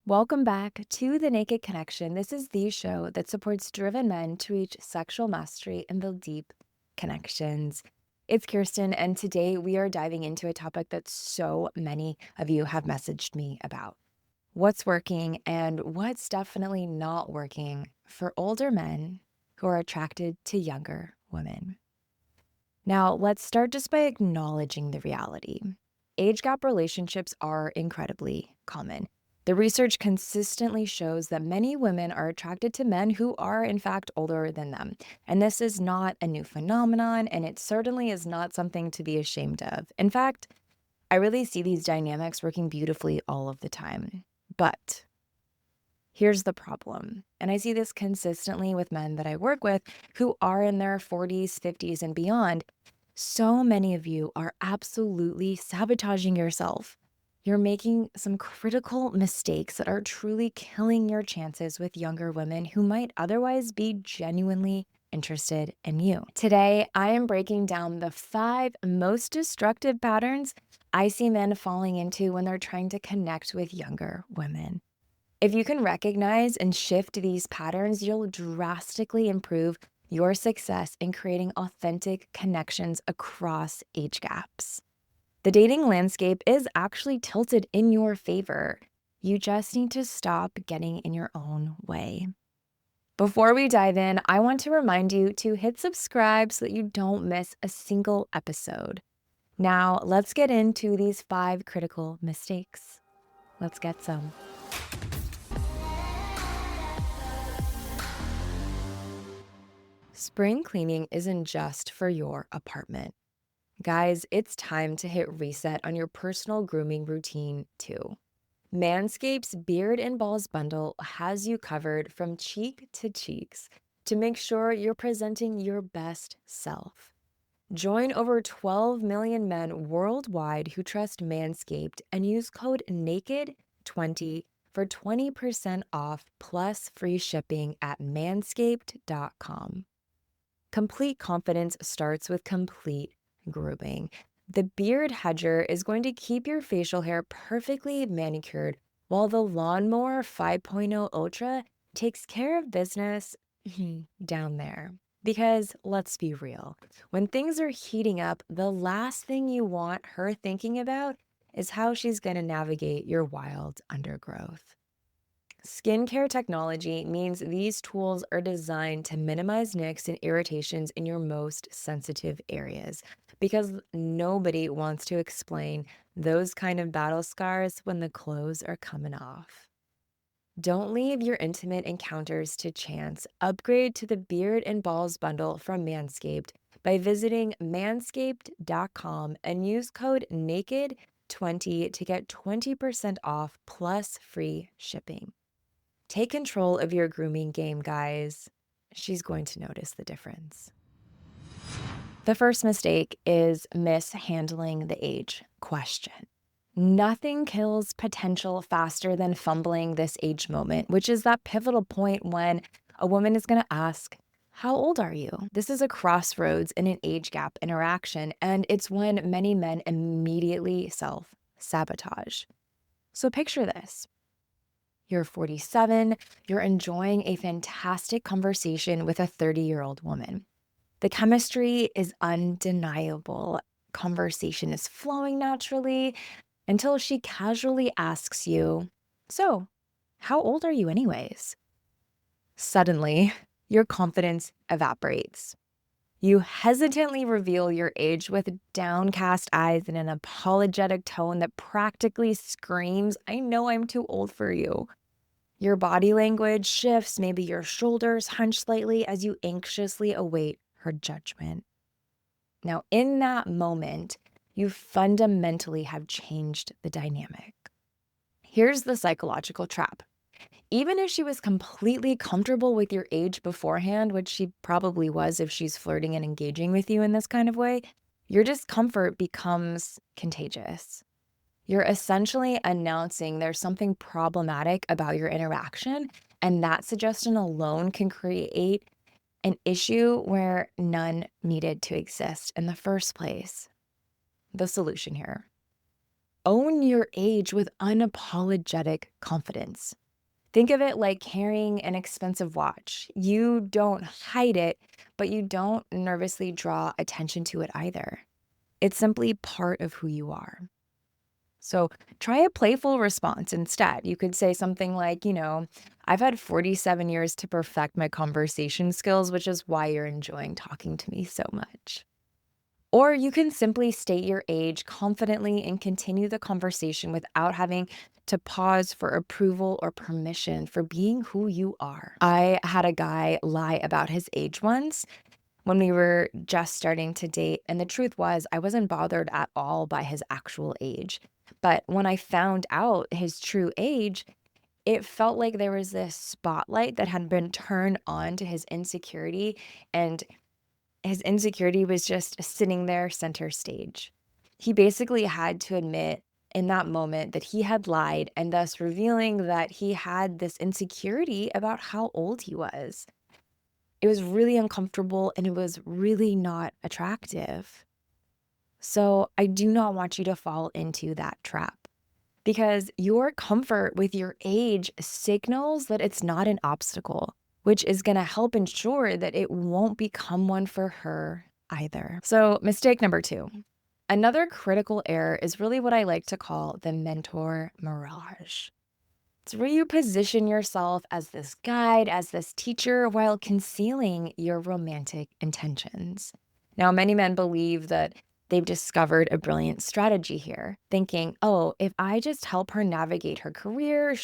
Welcome back to The Naked Connection. This is the show that supports driven men to reach sexual mastery and build deep connections. It's Kirsten, and today we are diving into a topic that so many of you have messaged me about. What's working and what's definitely not working for older men who are attracted to younger women. Now, let's start just by acknowledging the reality. Age gap relationships are incredibly common. The research consistently shows that many women are attracted to men who are, in fact, older than them. And this is not a new phenomenon, and it certainly is not something to be ashamed of. In fact, I really see these dynamics working beautifully all of the time. But here's the problem, and I see this consistently with men that I work with who are in their 40s, 50s, and beyond. So many of you are absolutely sabotaging yourself. You're making some critical mistakes that are truly killing your chances with younger women who might otherwise be genuinely interested in you. Today, I am breaking down the 5 most destructive patterns I see men falling into when they're trying to connect with younger women. If you can recognize and shift these patterns, you'll drastically improve your success in creating authentic connections across age gaps. The dating landscape is actually tilted in your favor. You just need to stop getting in your own way. Before we dive in, I want to remind you to hit subscribe so that you don't miss a single episode. Now, let's get into these 5 critical mistakes. Let's get some. Spring cleaning isn't just for your apartment. Guys, it's time to hit reset on your personal grooming routine too. Manscaped's Beard and Balls bundle has you covered from cheek to cheeks to make sure you're presenting your best self. Join over 12 million men worldwide who trust Manscaped and use code NAKED20 for 20% off plus free shipping at manscaped.com. Complete confidence starts with complete grooming. The Beard Hedger is going to keep your facial hair perfectly manicured, while the Lawnmower 5.0 Ultra takes care of business down there. Because let's be real, when things are heating up, the last thing you want her thinking about is how she's going to navigate your wild undergrowth. Skincare technology means these tools are designed to minimize nicks and irritations in your most sensitive areas because nobody wants to explain those kind of battle scars when the clothes are coming off. Don't leave your intimate encounters to chance. Upgrade to the Beard and Balls bundle from Manscaped by visiting manscaped.com and use code NAKED20 to get 20% off plus free shipping. Take control of your grooming game, guys. She's going to notice the difference. The first mistake is mishandling the age question. Nothing kills potential faster than fumbling this age moment, which is that pivotal point when a woman is going to ask, "How old are you?" This is a crossroads in an age gap interaction, and it's when many men immediately self-sabotage. So picture this. You're 47, you're enjoying a fantastic conversation with a 30-year-old woman. The chemistry is undeniable. Conversation is flowing naturally until she casually asks you, "So, how old are you anyways?" Suddenly, your confidence evaporates. You hesitantly reveal your age with downcast eyes and an apologetic tone that practically screams, "I know I'm too old for you." Your body language shifts, maybe your shoulders hunch slightly as you anxiously await her judgment. Now, in that moment, you fundamentally have changed the dynamic. Here's the psychological trap. Even if she was completely comfortable with your age beforehand, which she probably was if she's flirting and engaging with you in this kind of way, your discomfort becomes contagious. You're essentially announcing there's something problematic about your interaction, and that suggestion alone can create an issue where none needed to exist in the first place. The solution here: own your age with unapologetic confidence. Think of it like carrying an expensive watch. You don't hide it, but you don't nervously draw attention to it either. It's simply part of who you are. So try a playful response instead. You could say something like, I've had 47 years to perfect my conversation skills, which is why you're enjoying talking to me so much. Or you can simply state your age confidently and continue the conversation without having to pause for approval or permission for being who you are. I had a guy lie about his age once when we were just starting to date, and the truth was, I wasn't bothered at all by his actual age. But when I found out his true age, it felt like there was this spotlight that had been turned on to his insecurity, and his insecurity was just sitting there center stage. He basically had to admit in that moment that he had lied and thus revealing that he had this insecurity about how old he was. It was really uncomfortable and it was really not attractive. So I do not want you to fall into that trap because your comfort with your age signals that it's not an obstacle, which is going to help ensure that it won't become one for her either. So, mistake number 2. Another critical error is really what I like to call the mentor mirage. It's where you position yourself as this guide, as this teacher, while concealing your romantic intentions. Now, many men believe that they've discovered a brilliant strategy here, thinking, oh, if I just help her navigate her career,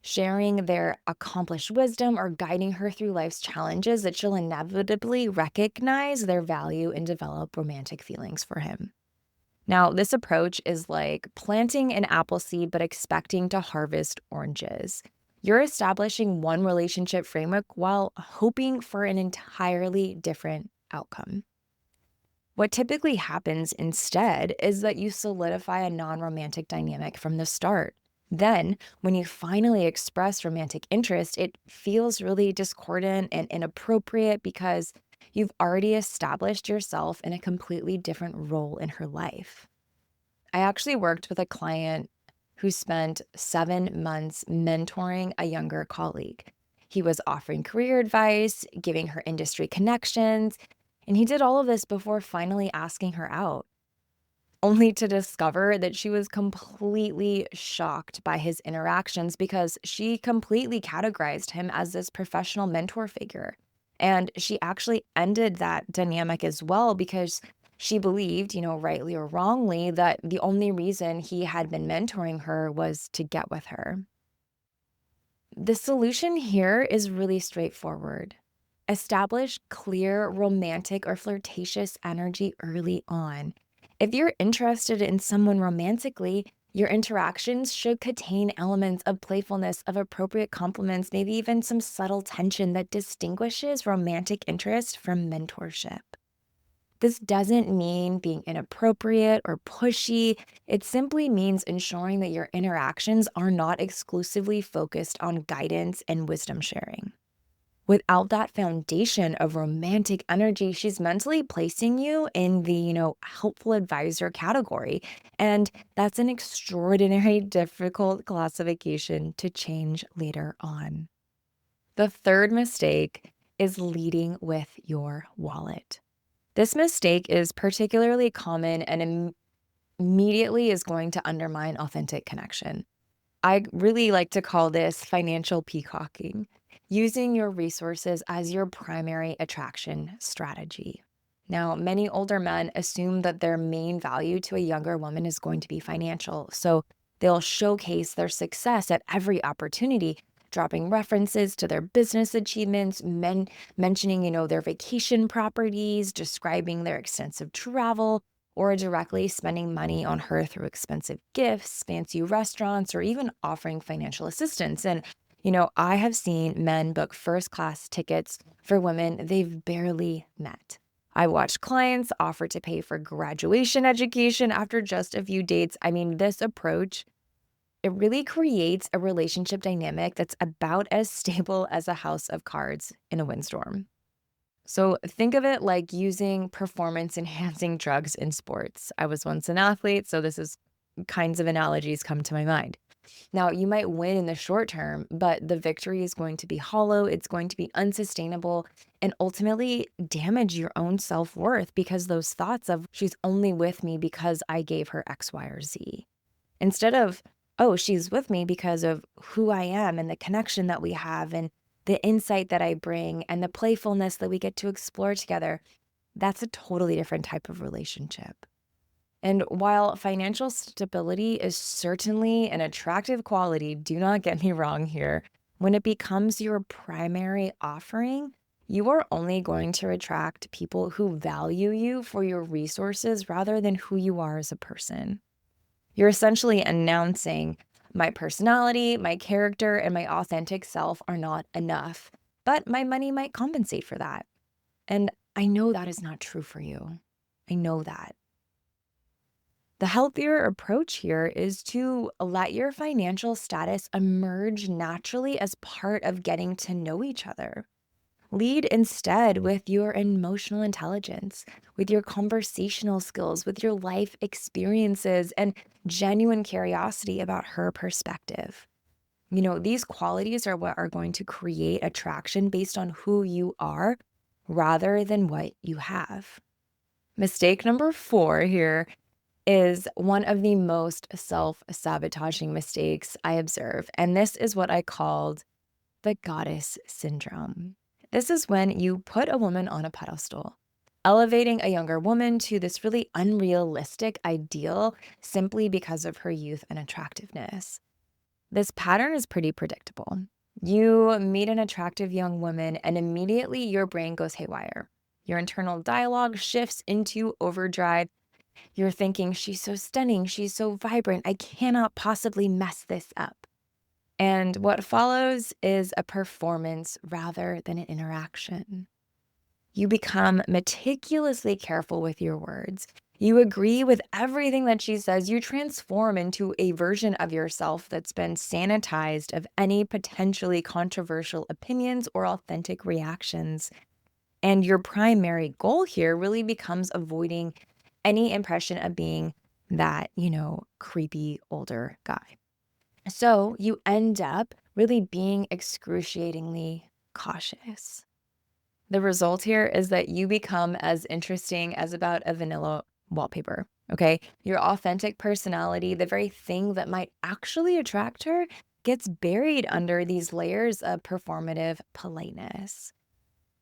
sharing their accomplished wisdom or guiding her through life's challenges, that she'll inevitably recognize their value and develop romantic feelings for him. Now, this approach is like planting an apple seed but expecting to harvest oranges. You're establishing one relationship framework while hoping for an entirely different outcome. What typically happens instead is that you solidify a non-romantic dynamic from the start. Then, when you finally express romantic interest, it feels really discordant and inappropriate because you've already established yourself in a completely different role in her life. I actually worked with a client who spent 7 months mentoring a younger colleague. He was offering career advice, giving her industry connections, and he did all of this before finally asking her out, only to discover that she was completely shocked by his interactions because she completely categorized him as this professional mentor figure. And she actually ended that dynamic as well because she believed, rightly or wrongly, that the only reason he had been mentoring her was to get with her. The solution here is really straightforward. Establish clear romantic or flirtatious energy early on. If you're interested in someone romantically, your interactions should contain elements of playfulness, of appropriate compliments, maybe even some subtle tension that distinguishes romantic interest from mentorship. This doesn't mean being inappropriate or pushy. It simply means ensuring that your interactions are not exclusively focused on guidance and wisdom sharing. Without that foundation of romantic energy, she's mentally placing you in the, helpful advisor category. And that's an extraordinary difficult classification to change later on. The third mistake is leading with your wallet. This mistake is particularly common and immediately is going to undermine authentic connection. I really like to call this financial peacocking, using your resources as your primary attraction strategy. Now, many older men assume that their main value to a younger woman is going to be financial, so they'll showcase their success at every opportunity, dropping references to their business achievements, mentioning, their vacation properties, describing their extensive travel, or directly spending money on her through expensive gifts, fancy restaurants, or even offering financial assistance. And, I have seen men book first-class tickets for women they've barely met. I watched clients offer to pay for graduation education after just a few dates. I mean, this approach, it really creates a relationship dynamic that's about as stable as a house of cards in a windstorm. So think of it like using performance enhancing drugs in sports. I was once an athlete, so this is kinds of analogies come to my mind. Now, you might win in the short term, but the victory is going to be hollow, it's going to be unsustainable, and ultimately damage your own self worth because those thoughts of, she's only with me because I gave her X, Y, or Z. Instead of, oh, she's with me because of who I am and the connection that we have and the insight that I bring and the playfulness that we get to explore together. That's a totally different type of relationship. And while financial stability is certainly an attractive quality, do not get me wrong here, when it becomes your primary offering, you are only going to attract people who value you for your resources rather than who you are as a person. You're essentially announcing, my personality, my character, and my authentic self are not enough, but my money might compensate for that. And I know that is not true for you. I know that. The healthier approach here is to let your financial status emerge naturally as part of getting to know each other. Lead instead with your emotional intelligence, with your conversational skills, with your life experiences, and genuine curiosity about her perspective. These qualities are what are going to create attraction based on who you are rather than what you have. Mistake number 4 here is one of the most self-sabotaging mistakes I observe, and this is what I called the goddess syndrome. This is when you put a woman on a pedestal, elevating a younger woman to this really unrealistic ideal simply because of her youth and attractiveness. This pattern is pretty predictable. You meet an attractive young woman, and immediately your brain goes haywire. Your internal dialogue shifts into overdrive. You're thinking, she's so stunning, she's so vibrant, I cannot possibly mess this up. And what follows is a performance rather than an interaction. You become meticulously careful with your words. You agree with everything that she says. You transform into a version of yourself that's been sanitized of any potentially controversial opinions or authentic reactions. And your primary goal here really becomes avoiding any impression of being that, creepy older guy. So you end up really being excruciatingly cautious. The result here is that you become as interesting as about a vanilla wallpaper, okay? Your authentic personality, the very thing that might actually attract her, gets buried under these layers of performative politeness.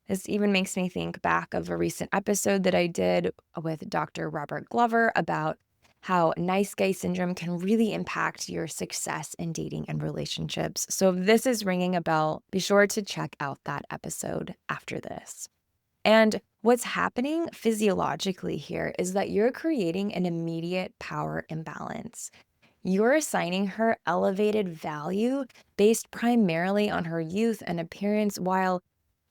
This even makes me think back of a recent episode that I did with Dr. Robert Glover about how nice guy syndrome can really impact your success in dating and relationships. So if this is ringing a bell, be sure to check out that episode after this. And what's happening physiologically here is that you're creating an immediate power imbalance. You're assigning her elevated value based primarily on her youth and appearance while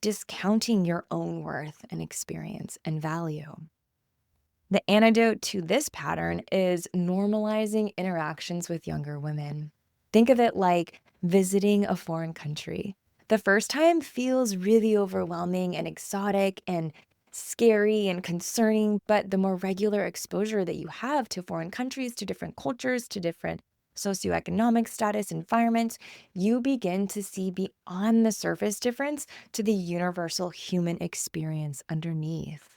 discounting your own worth and experience and value. The antidote to this pattern is normalizing interactions with younger women. Think of it like visiting a foreign country. The first time feels really overwhelming and exotic and scary and concerning, but the more regular exposure that you have to foreign countries, to different cultures, to different socioeconomic status environments, you begin to see beyond the surface difference to the universal human experience underneath.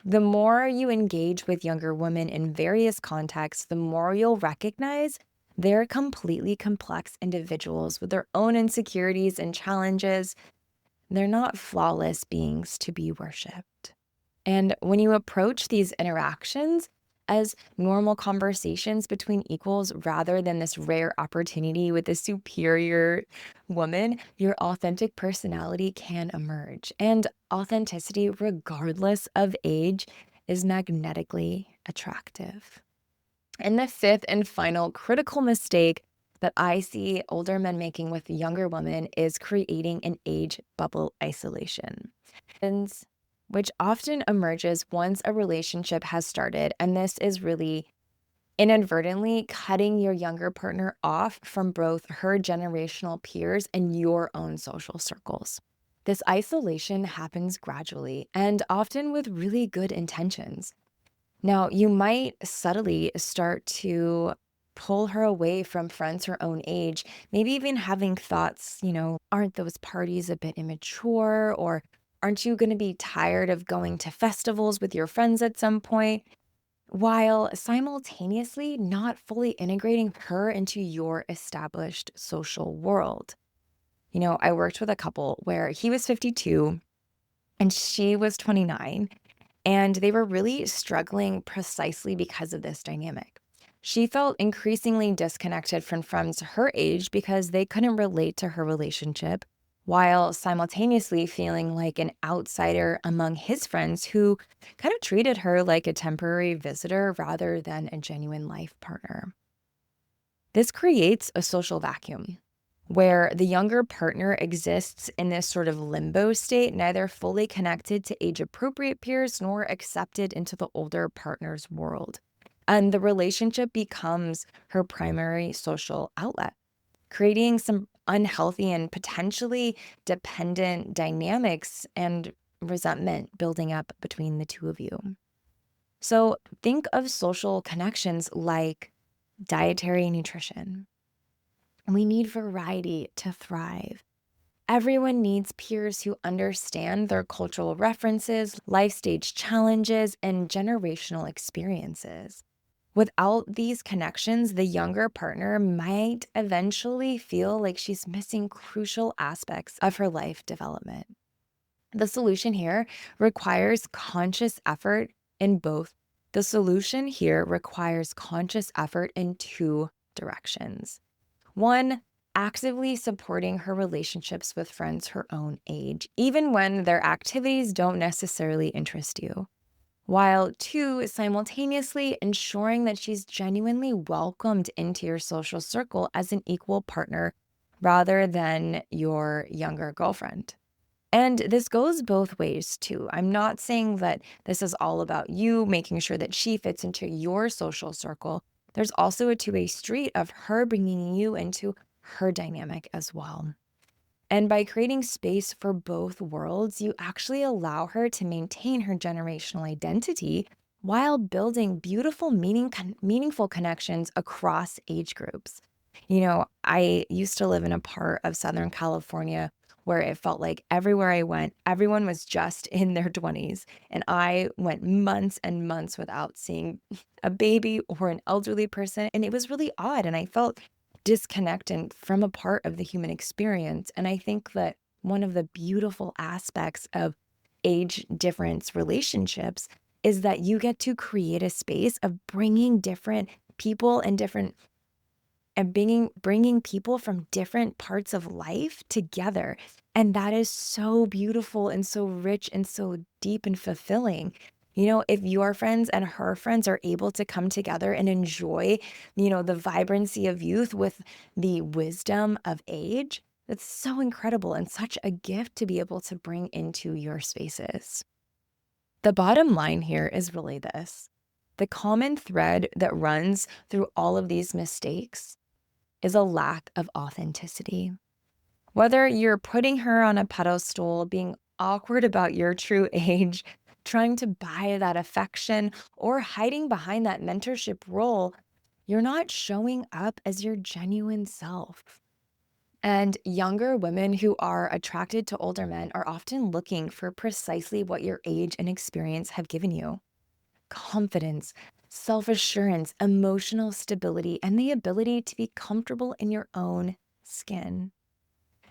The more you engage with younger women in various contexts, the more you'll recognize they're completely complex individuals with their own insecurities and challenges. They're not flawless beings to be worshipped. And when you approach these interactions as normal conversations between equals rather than this rare opportunity with a superior woman, your authentic personality can emerge. And authenticity, regardless of age, is magnetically attractive. And the 5th and final critical mistake that I see older men making with younger women is creating an age bubble isolation, which often emerges once a relationship has started. And this is really inadvertently cutting your younger partner off from both her generational peers and your own social circles. This isolation happens gradually and often with really good intentions. Now, you might subtly start to pull her away from friends her own age, maybe even having thoughts, aren't those parties a bit immature? Or aren't you going to be tired of going to festivals with your friends at some point? While simultaneously not fully integrating her into your established social world. I worked with a couple where he was 52 and she was 29, and they were really struggling precisely because of this dynamic. She felt increasingly disconnected from friends her age because they couldn't relate to her relationship, while simultaneously feeling like an outsider among his friends who kind of treated her like a temporary visitor rather than a genuine life partner. This creates a social vacuum where the younger partner exists in this sort of limbo state, neither fully connected to age appropriate peers nor accepted into the older partner's world. And the relationship becomes her primary social outlet, creating some unhealthy and potentially dependent dynamics and resentment building up between the two of you. So think of social connections like dietary nutrition. We need variety to thrive. Everyone needs peers who understand their cultural references, life stage challenges, and generational experiences. Without these connections, the younger partner might eventually feel like she's missing crucial aspects of her life development. The solution here requires conscious effort in both. The solution here requires conscious effort in two directions. One, actively supporting her relationships with friends her own age, even when their activities don't necessarily interest you. While two, simultaneously ensuring that she's genuinely welcomed into your social circle as an equal partner rather than your younger girlfriend. And this goes both ways too. I'm not saying that this is all about you making sure that she fits into your social circle. There's also a two-way street of her bringing you into her dynamic as well. And by creating space for both worlds, you actually allow her to maintain her generational identity while building beautiful, meaningful connections across age groups. I used to live in a part of Southern California where it felt like everywhere I went, everyone was just in their 20s. And I went months and months without seeing a baby or an elderly person. And it was really odd. And I felt disconnected from a part of the human experience. And I think that one of the beautiful aspects of age difference relationships is that you get to create a space of bringing different people and bringing people from different parts of life together. And that is so beautiful and so rich and so deep and fulfilling. If your friends and her friends are able to come together and enjoy, the vibrancy of youth with the wisdom of age, that's so incredible and such a gift to be able to bring into your spaces. The bottom line here is really this. The common thread that runs through all of these mistakes is a lack of authenticity. Whether you're putting her on a pedestal, being awkward about your true age, trying to buy that affection, or hiding behind that mentorship role, you're not showing up as your genuine self. And younger women who are attracted to older men are often looking for precisely what your age and experience have given you: confidence, self assurance, emotional stability, and the ability to be comfortable in your own skin.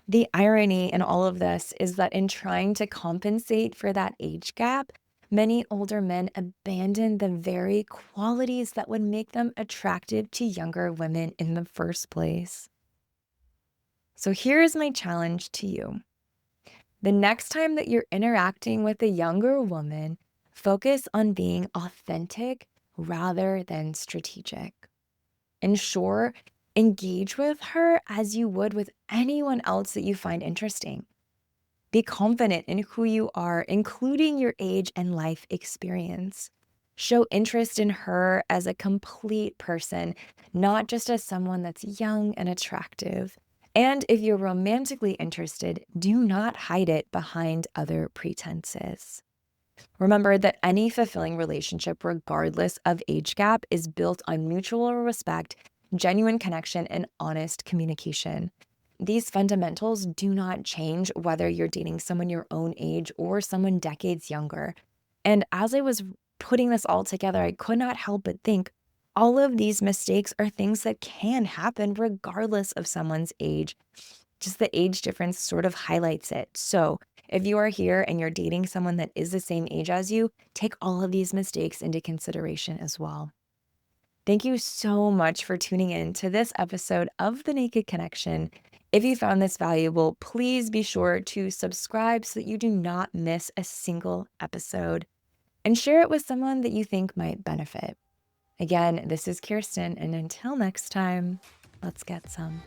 The irony in all of this is that in trying to compensate for that age gap, many older men abandon the very qualities that would make them attractive to younger women in the first place. So here's my challenge to you. The next time that you're interacting with a younger woman, focus on being authentic rather than strategic. Ensure, engage with her as you would with anyone else that you find interesting. Be confident in who you are, including your age and life experience. Show interest in her as a complete person, not just as someone that's young and attractive. And if you're romantically interested, do not hide it behind other pretenses. Remember that any fulfilling relationship, regardless of age gap, is built on mutual respect, genuine connection, and honest communication. These fundamentals do not change whether you're dating someone your own age or someone decades younger. And as I was putting this all together, I could not help but think all of these mistakes are things that can happen regardless of someone's age. Just the age difference sort of highlights it. So, if you are here and you're dating someone that is the same age as you, take all of these mistakes into consideration as well. Thank you so much for tuning in to this episode of The Naked Connection. If you found this valuable, please be sure to subscribe so that you do not miss a single episode and share it with someone that you think might benefit. Again, this is Kirsten, and until next time, let's get some.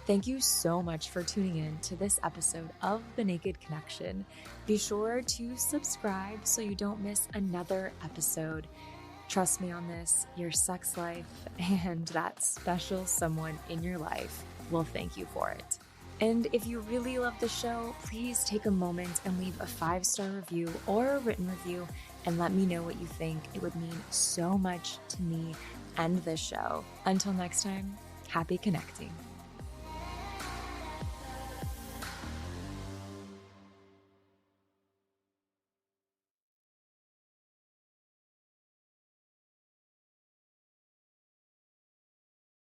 Thank you so much for tuning in to this episode of The Naked Connection. Be sure to subscribe so you don't miss another episode. Trust me on this, your sex life and that special someone in your life will thank you for it. And if you really love the show, please take a moment and leave a 5-star review or a written review and let me know what you think. It would mean so much to me and this show. Until next time, happy connecting.